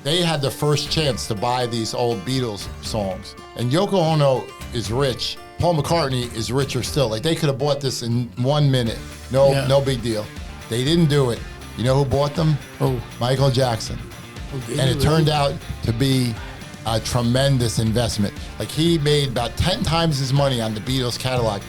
they had the first chance to buy these old Beatles songs. And Yoko Ono is rich. Paul McCartney is richer still. Like, they could have bought this in 1 minute. No big deal. They didn't do it. You know who bought them? Oh. Michael Jackson. And it turned out to be a tremendous investment. Like, he made about 10 times his money on the Beatles catalog.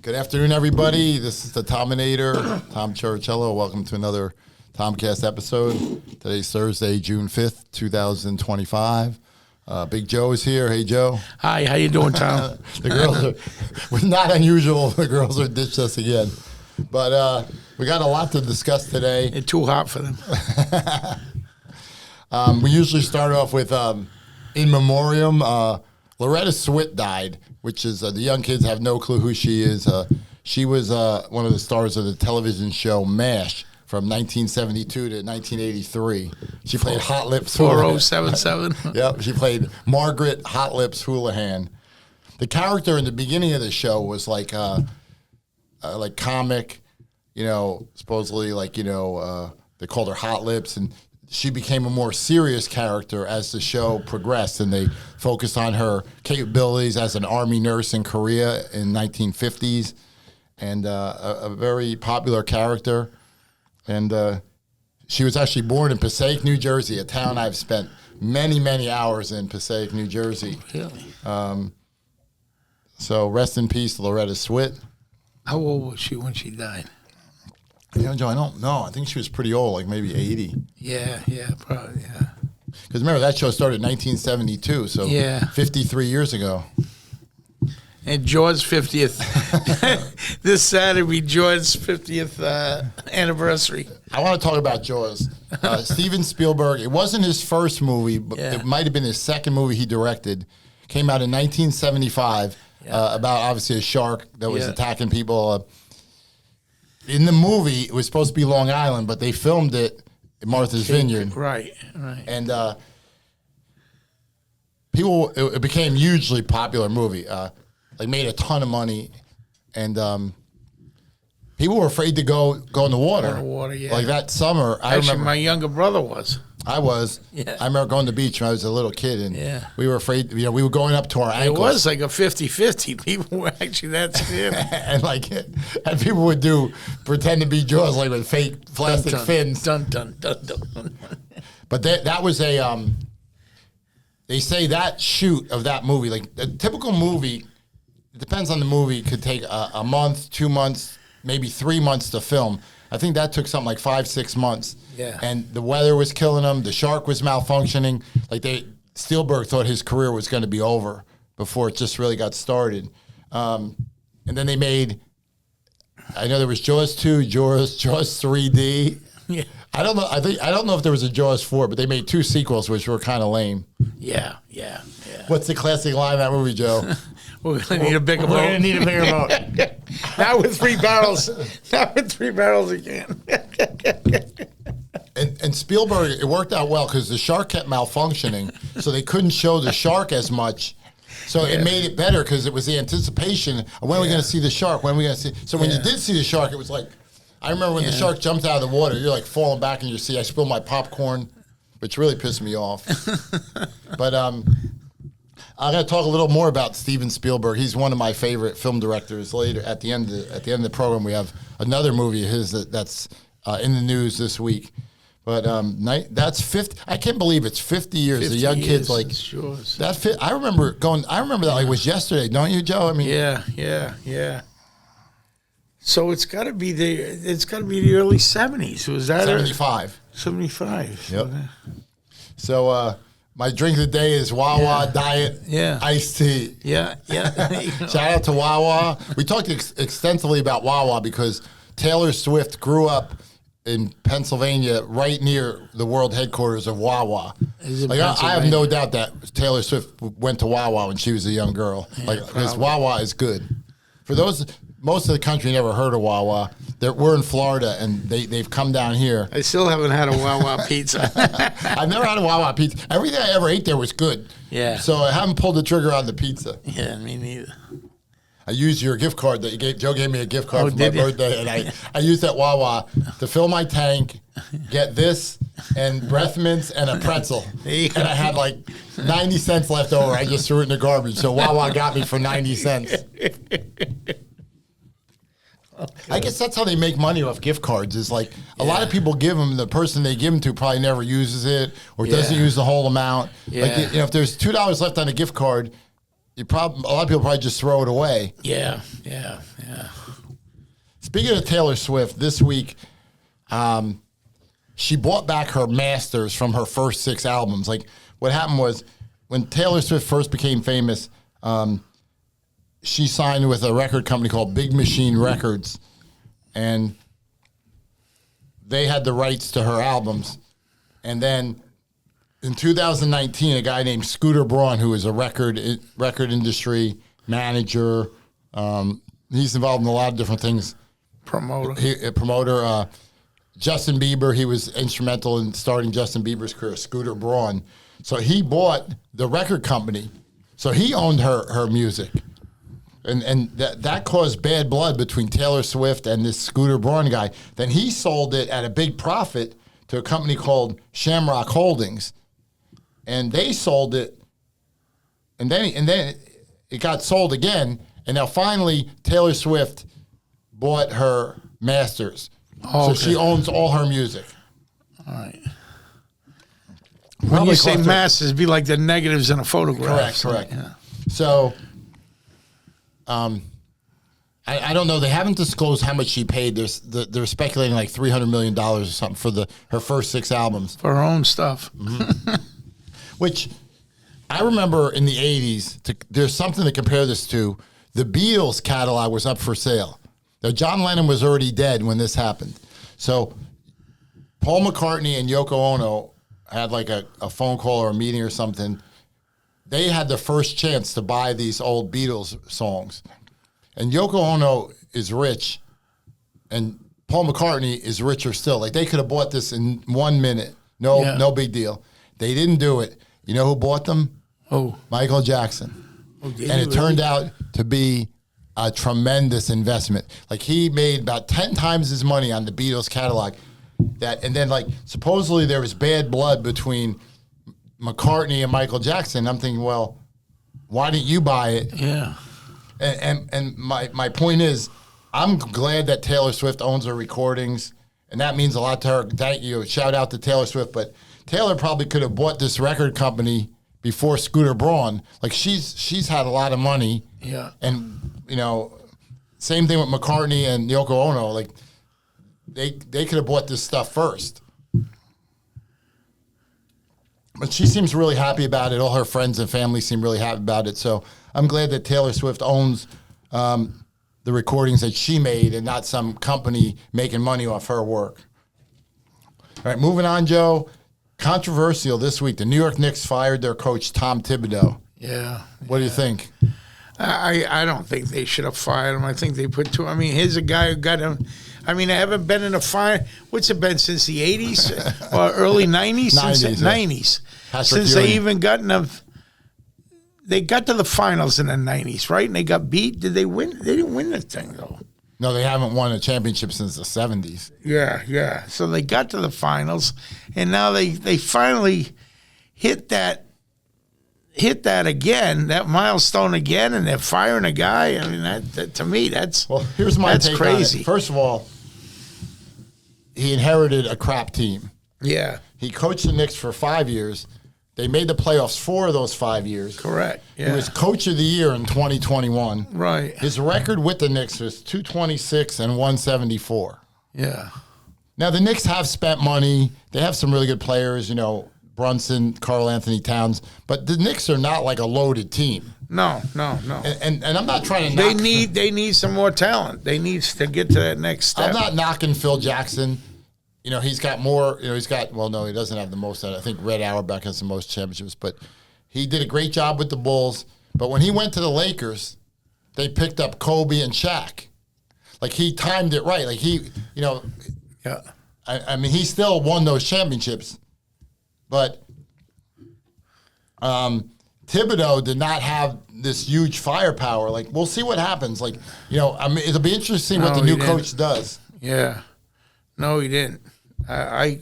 Good afternoon, everybody. This is the Tominator, Tom Cherichello. Welcome to another TomCast episode. Today's Thursday, June 5th, 2025. Big Joe is here. Hey, Joe. Hi, how you doing, Tom? The girls are not unusual. The girls are ditched us again. But we got a lot to discuss today. It's too hot for them. We usually start off with in memoriam. Loretta Swit died, which is the young kids have no clue who she is. She was one of the stars of the television show MASH from 1972 to 1983. She played Hot Lips 4077. Yep, she played Margaret Hot Lips Houlihan. The character in the beginning of the show was like comic, supposedly they called her Hot Lips, and she became a more serious character as the show progressed, and they focused on her capabilities as an army nurse in Korea in 1950s, and a very popular character. And she was actually born in Passaic, New Jersey, a town I've spent many, many hours in, Passaic, New Jersey. Really? So rest in peace, Loretta Swit. How old was she when she died? Joe, I don't know. I think she was pretty old, like maybe 80. Yeah, probably, yeah. Because remember, that show started in 1972, so 53 years ago. And George's 50th. This Saturday, George's 50th anniversary. I want to talk about Jaws. Steven Spielberg, it wasn't his first movie, but it might have been his second movie he directed. Came out in 1975, about, obviously, a shark that was attacking people. In the movie, it was supposed to be Long Island, but they filmed it in Martha's Vineyard. Right. And it became a hugely popular movie. They made a ton of money, and people were afraid to go in the water. Like that summer, I remember my younger brother was. I was. Yeah. I remember going to the beach when I was a little kid, and we were afraid. We were going up to our ankles. It was like a 50-50. People were actually that scared. and people would pretend to be Jaws, like with fake plastic fins. Dun, dun, dun, dun, dun. But that was a. They say that shoot of that movie, like a typical movie, it depends on the movie, could take a month, 2 months, maybe 3 months to film. I think that took something like 5-6 months. Yeah. And the weather was killing him. The shark was malfunctioning. Spielberg thought his career was going to be over before it just really got started. And then they made, I know there was Jaws 2, Jaws 3D. Yeah. I don't know if there was a Jaws 4, but they made 2 sequels, which were kind of lame. Yeah. What's the classic line in that movie, Joe? We're going to need a bigger boat. We're going to need a bigger boat. Not with 3 barrels. Not with 3 barrels again. And Spielberg, it worked out well because the shark kept malfunctioning, so they couldn't show the shark as much. So it made it better because it was the anticipation of when are we going to see the shark? When are we going to see? So when you did see the shark, it was like, I remember when the shark jumped out of the water, you're like falling back in your seat. I spilled my popcorn, which really pissed me off. But I'm going to talk a little more about Steven Spielberg. He's one of my favorite film directors. Later at the end of the program, we have another movie of his that's in the news this week. But that's 50. I can't believe it's 50 years. 50 the young years, kids like sure. that. I remember that like it was yesterday. Don't you, Joe? I mean, yeah. So it's got to be the early 70s. Was that 75? 75. Yep. Okay. So my drink of the day is Wawa Diet Iced Tea. Yeah. Shout out to Wawa. We talked extensively about Wawa because Taylor Swift grew up in Pennsylvania, right near the world headquarters of Wawa. I have no doubt that Taylor Swift went to Wawa when she was a young girl. Because Wawa is good. For those most of the country never heard of Wawa. We're in Florida, and they've come down here. I still haven't had a Wawa pizza. I've never had a Wawa pizza. Everything I ever ate there was good. Yeah. So I haven't pulled the trigger on the pizza. Yeah, me neither. I used your gift card that you gave. Joe gave me a gift card for my did you? birthday, and I used that Wawa to fill my tank, get this, and breath mints, and a pretzel. And I had like 90 cents left over. I just threw it in the garbage. So Wawa got me for 90 cents. I guess that's how they make money off gift cards. Is like a lot of people give them. The person they give them to probably never uses it or doesn't use the whole amount. Yeah. Like if there's $2 left on a gift card, a lot of people probably just throw it away. Yeah. Speaking of Taylor Swift, this week, she bought back her masters from her first 6 albums. Like what happened was when Taylor Swift first became famous, she signed with a record company called Big Machine Records, and they had the rights to her albums. And then in 2019, a guy named Scooter Braun, who is a record industry manager, he's involved in a lot of different things. Promoter. Justin Bieber, he was instrumental in starting Justin Bieber's career, Scooter Braun. So he bought the record company. So he owned her music. And that caused bad blood between Taylor Swift and this Scooter Braun guy. Then he sold it at a big profit to a company called Shamrock Holdings. And they sold it, and then it got sold again. And now finally Taylor Swift bought her masters. Oh, okay. So she owns all her music. All right. When you say masters, it'd be like the negatives in a photograph. Correct. Yeah. So, I don't know. They haven't disclosed how much she paid. They're speculating like $300 million or something for her first 6 albums. For her own stuff. Mm-hmm. Which I remember in the 80s, there's something to compare this to. The Beatles catalog was up for sale. Now, John Lennon was already dead when this happened. So Paul McCartney and Yoko Ono had like a phone call or a meeting or something. They had the first chance to buy these old Beatles songs. And Yoko Ono is rich, and Paul McCartney is richer still. Like they could have bought this in 1 minute. No big deal. They didn't do it. You know who bought them? Oh, Michael Jackson. And it turned out to be a tremendous investment. Like he made about 10 times his money on the Beatles catalog. And then like supposedly there was bad blood between McCartney and Michael Jackson. I'm thinking, well, why didn't you buy it? Yeah. And my point is, I'm glad that Taylor Swift owns her recordings, and that means a lot to her. Thank you. Shout out to Taylor Swift. But Taylor probably could have bought this record company before Scooter Braun. Like she's had a lot of money. Yeah. And same thing with McCartney and Yoko Ono. Like they could have bought this stuff first. But she seems really happy about it. All her friends and family seem really happy about it. So I'm glad that Taylor Swift owns the recordings that she made and not some company making money off her work. All right, moving on, Joe. Controversial this week. The New York Knicks fired their coach, Tom Thibodeau. Yeah. What do you think? I don't think they should have fired him. I think they put two. I mean, here's a guy who got him. I mean, I haven't been in a fire. What's it been since the 80s or early 90s? 90s. Since they even got in a. They got to the finals in the 90s, right? And they got beat. Did they win? They didn't win the thing, though. No, they haven't won a championship since the 70s. Yeah. So they got to the finals, and now they finally hit that again, that milestone again, and they're firing a guy. I mean, that to me, that's here's my take crazy. On it. First of all, he inherited a crap team. Yeah. He coached the Knicks for 5 years. They made the playoffs 4 of those 5 years. Correct. Yeah. He was coach of the year in 2021. Right. His record with the Knicks was 226 and 174. Yeah. Now, the Knicks have spent money. They have some really good players, Brunson, Karl Anthony Towns. But the Knicks are not like a loaded team. No. And I'm not trying to knock. They need some more talent. They need to get to that next step. I'm not knocking Phil Jackson. He's got more. He doesn't have the most. I think Red Auerbach has the most championships, but he did a great job with the Bulls. But when he went to the Lakers, they picked up Kobe and Shaq. like he timed it right. Like he, Yeah. I mean, he still won those championships, but Thibodeau did not have this huge firepower. Like, we'll see what happens. Like, I mean, it'll be interesting what the new coach does. Yeah. No, he didn't. I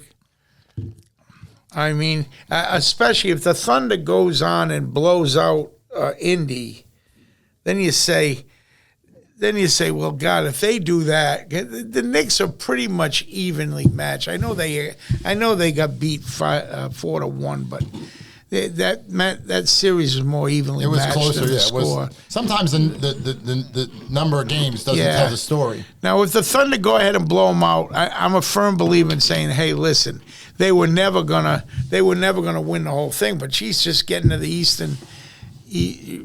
mean, especially if the Thunder goes on and blows out Indy, then you say, well, God, if they do that, the Knicks are pretty much evenly matched. I know they got beat 4-1, but that series was more evenly matched. It was closer. Than the Yeah, score. Sometimes the number of games doesn't tell the story. Now, if the Thunder go ahead and blow them out, I'm a firm believer in saying, hey, listen, they were never gonna win the whole thing. But she's just getting to the East and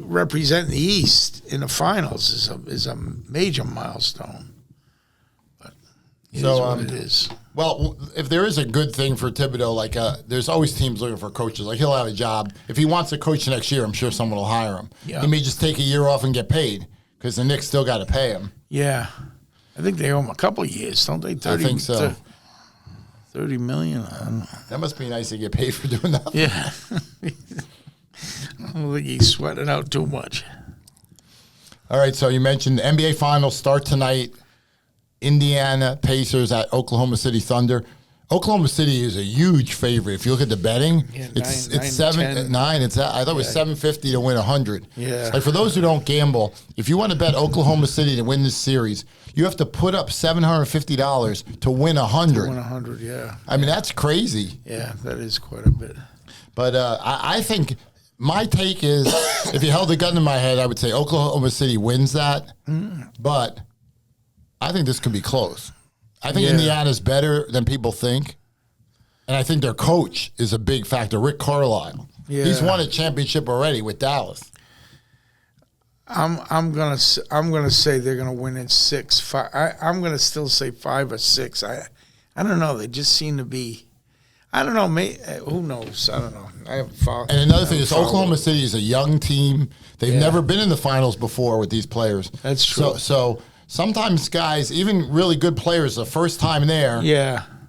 representing the East in the finals is a major milestone. But it is what it is. Well, if there is a good thing for Thibodeau, like there's always teams looking for coaches. Like he'll have a job. If he wants to coach next year, I'm sure someone will hire him. Yeah. He may just take a year off and get paid because the Knicks still got to pay him. Yeah. I think they owe him a couple of years, don't they? 30, I think so. $30 million. I don't know. That must be nice to get paid for doing that. Yeah. I don't think he's sweating out too much. All right, so you mentioned the NBA Finals start tonight. Indiana Pacers at Oklahoma City Thunder. Oklahoma City is a huge favorite. If you look at the betting, it's 9. I thought it was $750 to win 100. Yeah. Like for those who don't gamble, if you want to bet Oklahoma City to win this series, you have to put up $750 to win 100. To win 100, yeah. I mean, that's crazy. Yeah, that is quite a bit. But I think my take is, if you held a gun to my head, I would say Oklahoma City wins that. But I think this could be close. I think Indiana's better than people think. And I think their coach is a big factor, Rick Carlisle. Yeah. He's won a championship already with Dallas. I'm gonna say they're gonna win in 6. 5. I'm gonna still say 5 or 6. I don't know. They just seem to be. I don't know. Who knows? I don't know. I haven't followed. And another thing is Oklahoma City is a young team. They've never been in the finals before with these players. That's true. So sometimes guys, even really good players, the first time there,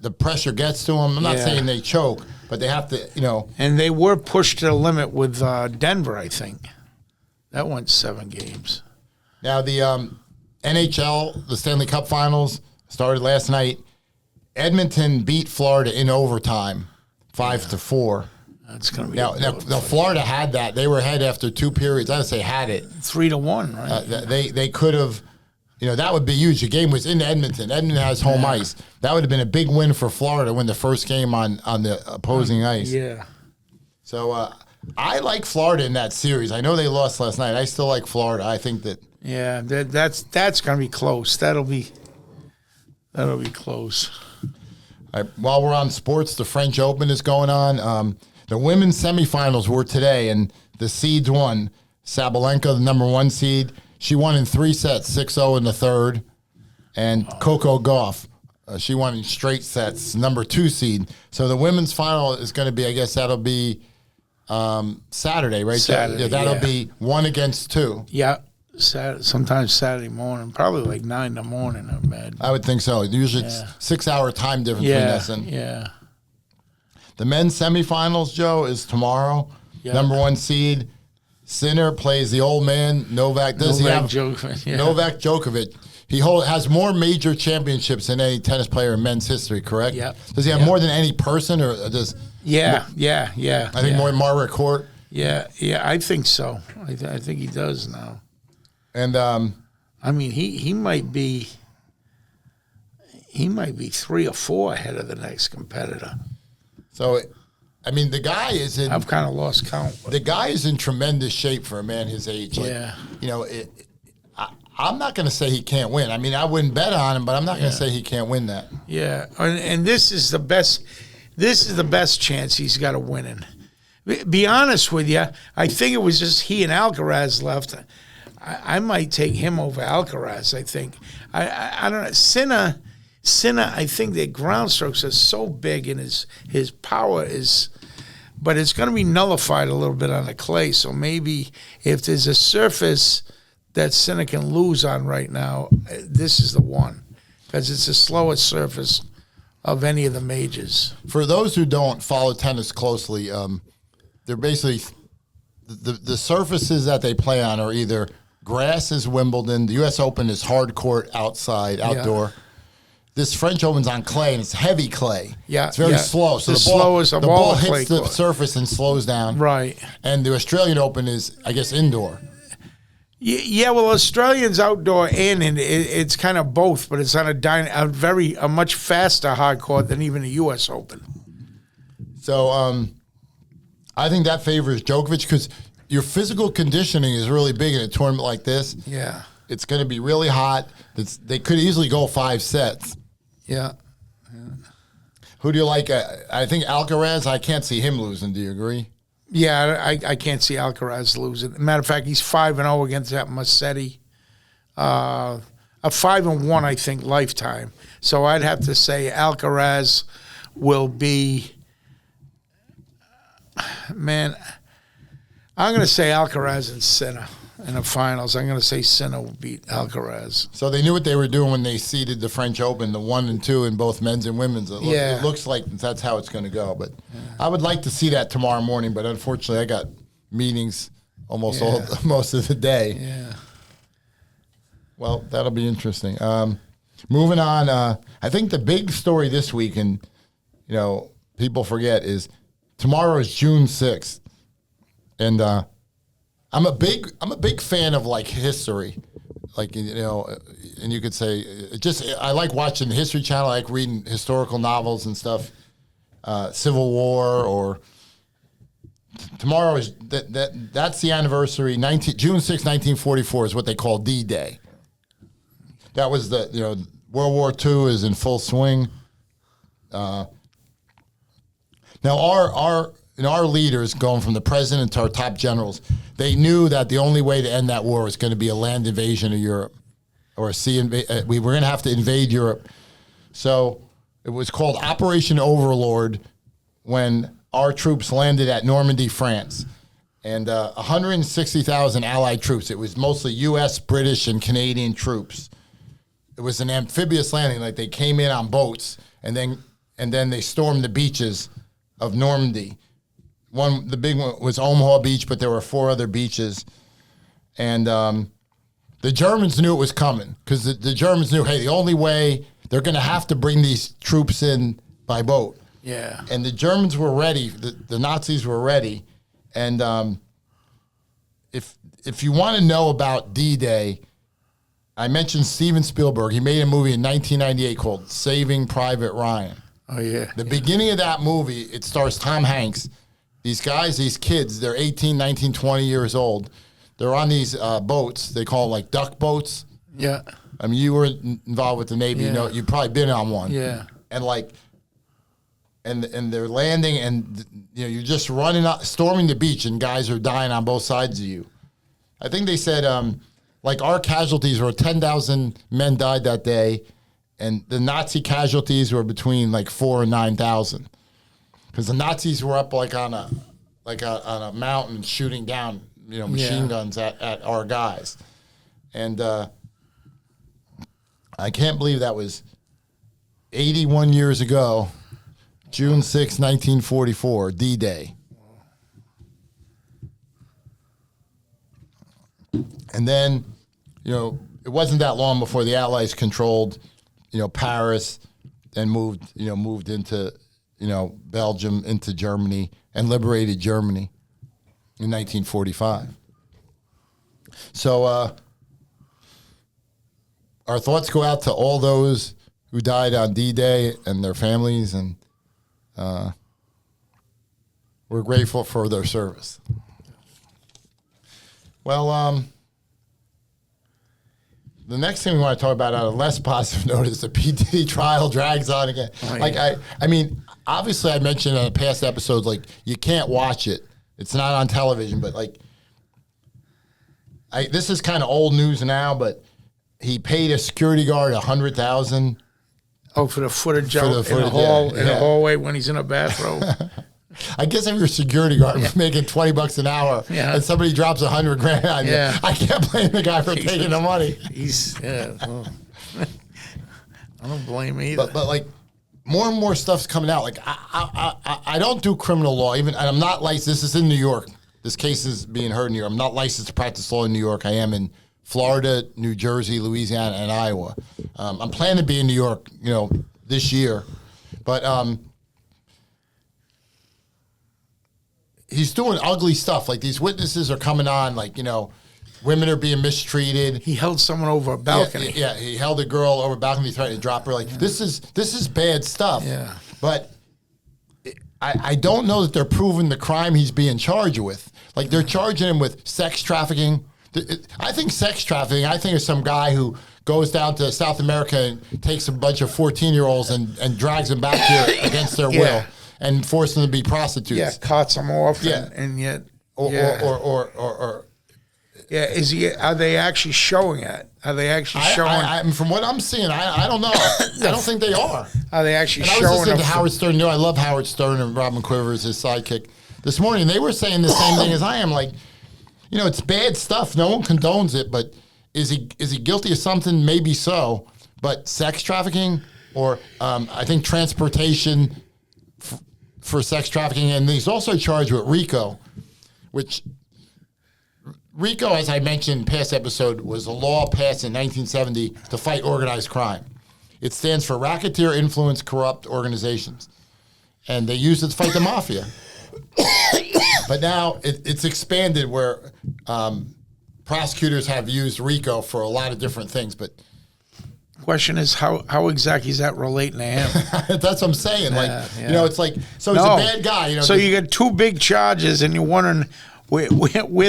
the pressure gets to them. I'm not saying they choke, but they have to, And they were pushed to the limit with Denver, I think. That went 7 games. Now, the NHL, the Stanley Cup Finals, started last night. Edmonton beat Florida in overtime, 5-4. That's going to be now, Florida had that. They were ahead after 2 periods. I would say had it. 3-1, right? They could have, that would be huge. The game was in Edmonton. Edmonton has home ice. That would have been a big win for Florida to win the first game on the opposing ice. Yeah. So I like Florida in that series. I know they lost last night. I still like Florida. I think that. Yeah, that's going to be close. That'll be close. All right, while we're on sports, the French Open is going on. The women's semifinals were today, and the seeds won. Sabalenka, the number 1 seed, she won in 3 sets, 6-0 in the third. And Coco Gauff, she won in straight sets, number 2 seed. So the women's final is going to be, I guess that'll be Saturday, right? Saturday, that'll be 1 against 2. Yeah. Sometimes Saturday morning, probably like 9 in the morning, I imagine. I would think so. Usually it's 6-hour time difference between us. And the men's semifinals, Joe, is tomorrow. Yeah. Number 1 seed, Sinner plays the old man, Novak. Djokovic. Novak Djokovic. He has more major championships than any tennis player in men's history, correct? Yeah. Does he have more than any person, or does? Yeah. I think more than Margaret Court. Yeah, I think so. I think he does now. And I mean, he might be 3 or 4 ahead of the next competitor. So, I mean, the guy is in. I've kind of lost count. The guy is in tremendous shape for a man his age. Like, I'm not going to say he can't win. I mean, I wouldn't bet on him, but I'm not going to say he can't win that. Yeah, and this is the best. This is the best chance he's got of winning. Be honest with you, I think it was just he and Alcaraz left. I might take him over Alcaraz. I think. I don't know. Sinner. I think the ground strokes are so big and his power is, but it's going to be nullified a little bit on the clay. So maybe if there's a surface that Sinner can lose on right now, this is the one, because it's the slowest surface of any of the majors. For those who don't follow tennis closely, they're basically the surfaces that they play on are either grass is Wimbledon, the U.S. Open is hard court outdoor. Yeah. This French Open's on clay, and it's heavy clay. Yeah, it's very slow. So the ball hits the surface and slows down. Right. And the Australian Open is, I guess, indoor. Yeah, well, Australian's outdoor and it's kind of both, but it's on a much faster hard court than even the U.S. Open. So I think that favors Djokovic because your physical conditioning is really big in a tournament like this. Yeah. It's going to be really hot. They could easily go 5 sets. Yeah. Who do you like? I think Alcaraz, I can't see him losing. Do you agree? Yeah, I can't see Alcaraz losing. Matter of fact, he's 5-0 against that Massetti. A 5-1, I think, lifetime. So I'd have to say Alcaraz will be. Man, I'm going to say Alcaraz and Sinner in the finals. I'm going to say Sinner will beat Alcaraz. So they knew what they were doing when they seeded the French Open, the 1 and 2 in both men's and women's. It looks like that's how it's going to go. But I would like to see that tomorrow morning. But unfortunately, I got meetings most of the day. Yeah. Well, that'll be interesting. Moving on, I think the big story this week, and people forget, is tomorrow is June 6th, and I'm a big fan of like history, and you could say I like watching the History Channel. I like reading historical novels and stuff. Civil War or tomorrow is that's the anniversary. June 6, 1944 is what they call D-Day. That was World War II is in full swing. Now our leaders, going from the president to our top generals, they knew that the only way to end that war was going to be a land invasion of Europe, or we were going to have to invade Europe. So it was called Operation Overlord when our troops landed at Normandy, France, and 160,000 Allied troops. It was mostly U.S., British, and Canadian troops. It was an amphibious landing, like they came in on boats, and then they stormed the beaches of Normandy. The big one was Omaha Beach, but there were 4 other beaches. And the Germans knew it was coming because the Germans knew, hey, the only way they're going to have to bring these troops in by boat. Yeah. And the Germans were ready. The Nazis were ready. And if you want to know about D-Day, I mentioned Steven Spielberg. He made a movie in 1998 called Saving Private Ryan. Oh, yeah. The beginning of that movie, it stars Tom Hanks. These guys, these kids, they're 18, 19, 20 years old. They're on these boats. They call them like duck boats. Yeah. I mean, you were involved with the Navy. Yeah. You've probably been on one. Yeah. And and they're landing, and you're just running out, storming the beach, and guys are dying on both sides of you. I think they said our casualties were 10,000 men died that day, and the Nazi casualties were between 4,000 and 9,000. Because the Nazis were up on a mountain shooting down machine guns at our guys, and I can't believe that was 81 years ago, June 6, 1944, D-Day. And then it wasn't that long before the Allies controlled Paris, and moved into Belgium, into Germany, and liberated Germany in 1945. So our thoughts go out to all those who died on D-Day and their families, and we're grateful for their service. Well, the next thing we want to talk about on a less positive note is the Diddy trial drags on again. Oh, yeah. I mean, obviously I mentioned in past episodes, you can't watch it. It's not on television, but this is kind of old news now, but he paid a security guard $100,000. Oh, for the footage in the hallway when he's in a bathrobe. I guess if you're a security guard making $20 an hour and somebody drops $100,000 on you, I can't blame the guy for taking the money. I don't blame either. But like more and more stuff's coming out. Like I don't do criminal law. Even and I'm not licensed. This is in New York. This case is being heard in New York. I'm not licensed to practice law in New York. I am in Florida, New Jersey, Louisiana, and Iowa. I'm planning to be in New York, this year. But he's doing ugly stuff. Like these witnesses are coming on, like, women are being mistreated. He held someone over a balcony. Yeah, he held a girl over a balcony, threatening to drop her. Like this is bad stuff. Yeah. But I don't know that they're proving the crime he's being charged with. Like they're charging him with sex trafficking. I think sex trafficking, is some guy who goes down to South America and takes a bunch of 14-year-olds and drags them back here against their will and forces them to be prostitutes. Yeah, cuts them off and yet... Or are they actually showing it? Are they actually showing... from what I'm seeing, I don't know. I don't think they are. Are they actually showing... I was listening to Howard Stern. I love Howard Stern and Robin Quivers, his sidekick. This morning, they were saying the same thing as I am. Like, it's bad stuff. No one condones it, but is he guilty of something? Maybe so. But sex trafficking or I think transportation for sex trafficking. And he's also charged with RICO, which... RICO, as I mentioned in past episode, was a law passed in 1970 to fight organized crime. It stands for Racketeer Influence Corrupt Organizations. And they used it to fight the mafia. But now it's expanded where prosecutors have used RICO for a lot of different things. But question is, how exactly is that relating to him? That's what I'm saying. It's like, so he's a bad guy. So you get two big charges and you're wondering... Where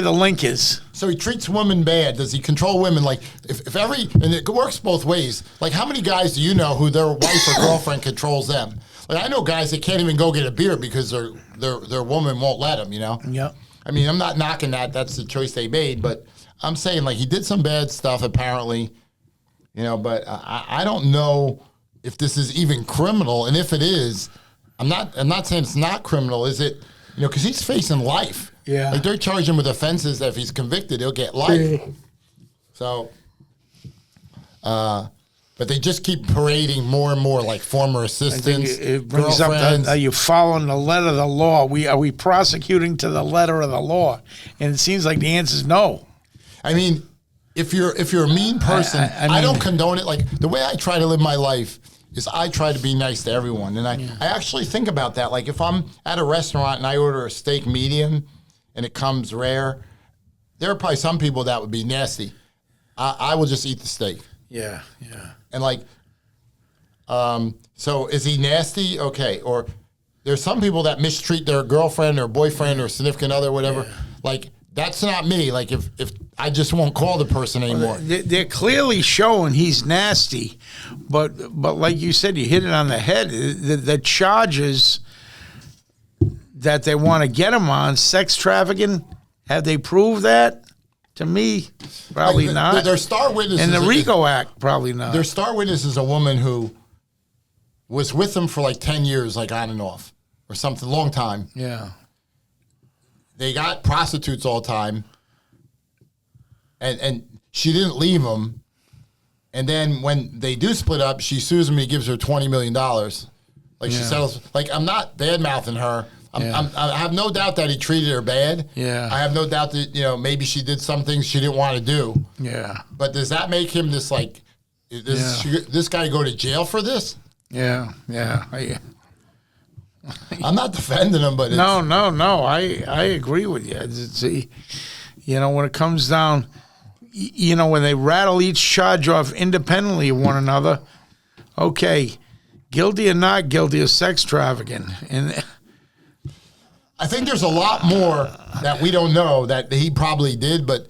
the link is. So he treats women bad. Does he control women? Like, and it works both ways. Like, how many guys do you know who their wife or girlfriend controls them? Like, I know guys that can't even go get a beer because their woman won't let them, Yeah. I mean, I'm not knocking that. That's the choice they made. But I'm saying, like, he did some bad stuff, apparently, but I don't know if this is even criminal. And if it is, I'm not saying it's not criminal. Is it, because he's facing life. Yeah. Like they're charging him with offenses that if he's convicted, he'll get life. So, but they just keep parading more and more like former assistants, it brings up are you following the letter of the law? Are we prosecuting to the letter of the law? And it seems like the answer is no. I mean, if you're a mean person, I don't condone it. Like the way I try to live my life is I try to be nice to everyone. And I actually think about that. Like if I'm at a restaurant and I order a steak medium, and it comes rare, there are probably some people that would be nasty. I will just eat the steak. Yeah. And like, so is he nasty? Okay. Or there's some people that mistreat their girlfriend or boyfriend or significant other, whatever. Yeah. Like, that's not me. Like, if I just won't call the person anymore. They're clearly showing he's nasty. But like you said, you hit it on the head. The charges that they want to get him on, sex trafficking, have they proved that? To me, probably not. Their star witness and the RICO Act, probably not. Their star witness is a woman who was with them for like 10 years, like on and off, or something, long time. Yeah. They got prostitutes all the time, and she didn't leave them. And then when they do split up, she sues him and he gives her $20 million. Like she settles. Like, I'm not bad-mouthing her. I have no doubt that he treated her bad. Yeah. I have no doubt that, maybe she did some things she didn't want to do. Yeah. But does that make him this guy go to jail for this? Yeah. I'm not defending him, but no. I agree with you. When it comes down, when they rattle each charge off independently of one another, okay, guilty or not guilty of sex trafficking, and I think there's a lot more that we don't know that he probably did, but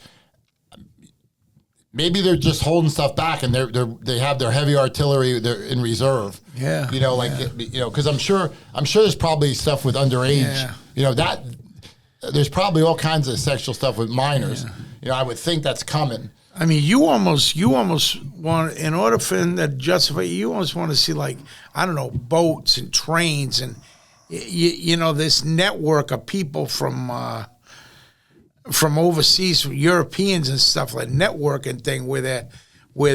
maybe they're just holding stuff back and they have their heavy artillery in reserve. Yeah. Because I'm sure there's probably stuff with underage. Yeah. That there's probably all kinds of sexual stuff with minors. Yeah. I would think that's coming. I mean, you almost want, in order for him to justify, you almost want to see, like, I don't know, boats and trains and you know, this network of people from overseas, from Europeans and stuff, like networking thing where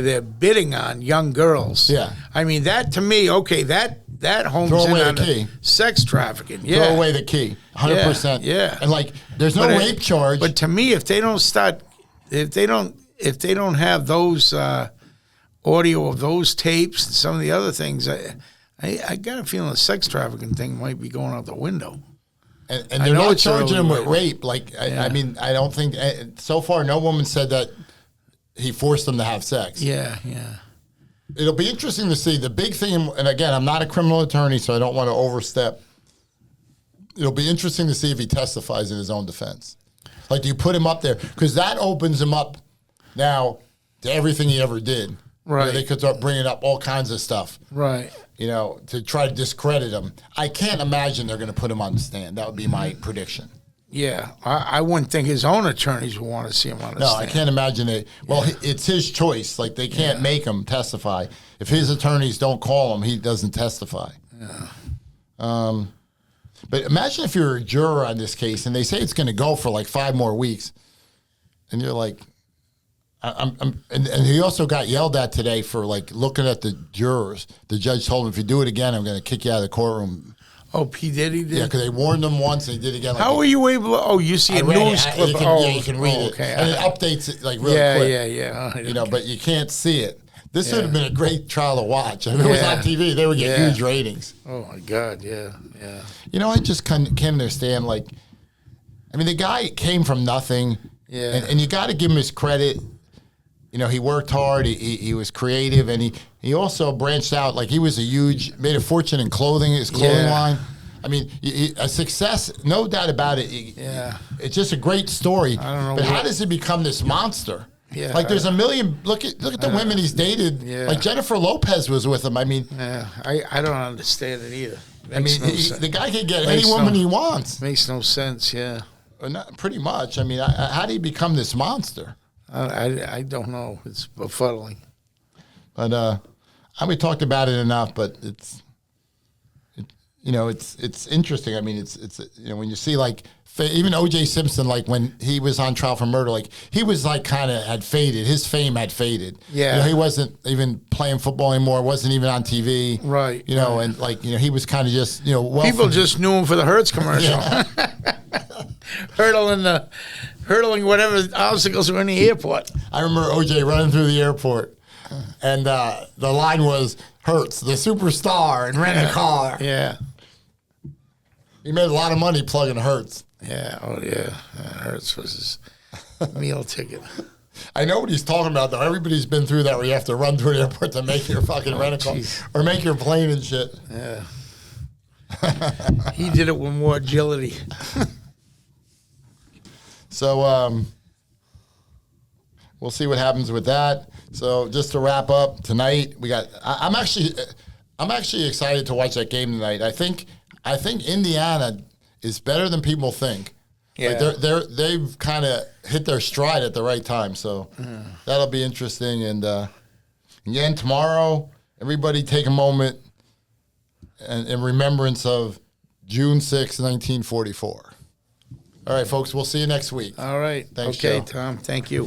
they're bidding on young girls. Yeah. I mean, that to me, okay, that homes Throw in away on the key. Sex trafficking. Yeah. Throw away the key. 100%. Yeah. And like, there's no rape charge. But to me, if they don't have those audio of those tapes and some of the other things, I got a feeling the sex trafficking thing might be going out the window. And they're not charging him with rape. Like, I mean, I don't think, so far, no woman said that he forced them to have sex. Yeah. It'll be interesting to see. The big thing, and again, I'm not a criminal attorney, so I don't want to overstep. It'll be interesting to see if he testifies in his own defense. Like, do you put him up there? Because that opens him up now to everything he ever did. Right. They could start bringing up all kinds of stuff. Right. You know, to try to discredit him. I can't imagine they're going to put him on the stand. That would be my prediction. Yeah. I wouldn't think his own attorneys would want to see him on the stand. No, I can't imagine it. Well, it's his choice. Like, they can't make him testify. If his attorneys don't call him, he doesn't testify. Yeah. But imagine if you're a juror on this case and they say it's going to go for like 5 more weeks, and you're like, and he also got yelled at today for like looking at the jurors. The judge told him, if you do it again, I'm going to kick you out of the courtroom. Oh, P. Diddy did? Yeah, because they warned him once and he did it again. Like, how were you able to? Oh, you see a news clip. You can read it. Okay. And it updates it like really quick. Yeah. You know, but you can't see it. This would have been a great trial to watch. If it was on TV, they would get huge ratings. Oh, my God, yeah. You know, I just can't understand, like, I mean, the guy came from nothing. Yeah. And you got to give him his credit. You know, he worked hard. He was creative, and he also branched out. Like, he was made a fortune in clothing, his clothing line. I mean, a success, no doubt about it. It's just a great story. I don't know. But how does he become this monster? Yeah. Like, there's a million. Look at the women he's dated. Yeah. Like, Jennifer Lopez was with him. I mean, I don't understand it either. The guy can get any woman he wants. Makes no sense. Yeah. Or not, pretty much. I mean, how do you become this monster? I don't know. It's befuddling. But we talked about it enough. But it's interesting. I mean, it's when you see like even O.J. Simpson, like when he was on trial for murder, like he was like kind of had faded. His fame had faded. Yeah, he wasn't even playing football anymore. Wasn't even on TV. Right. And like he was kind of just people just knew him for the Hertz commercial. Hurdling whatever obstacles were in the airport. I remember O.J. running through the airport, and the line was Hertz, the superstar, and rent a car. Yeah. He made a lot of money plugging Hertz. Yeah. Oh, yeah. Hertz was his meal ticket. I know what he's talking about, though. Everybody's been through that where you have to run through the airport to make your fucking rent-a-car or make your plane and shit. Yeah. He did it with more agility. So we'll see what happens with that. So just to wrap up tonight, I'm actually excited to watch that game tonight. I think Indiana is better than people think. Yeah. Like they've kind of hit their stride at the right time. So that'll be interesting. And again, tomorrow, everybody take a moment in remembrance of June 6, 1944. All right, folks, we'll see you next week. All right. Thanks, okay, Joe. Tom. Thank you.